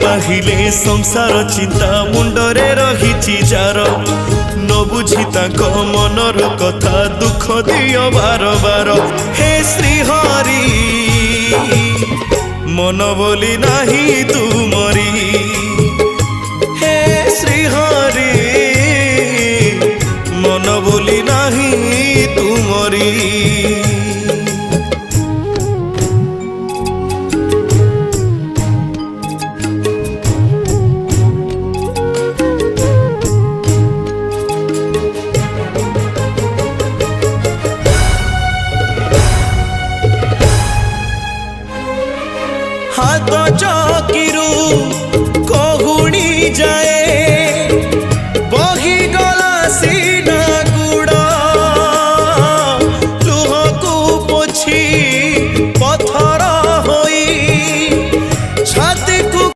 पाहिले संसार चिंता मुंडरे रही जार न बुझी ताको मनर कथा दुख दियो बार बार हे श्री हरि मन बोली नाही तू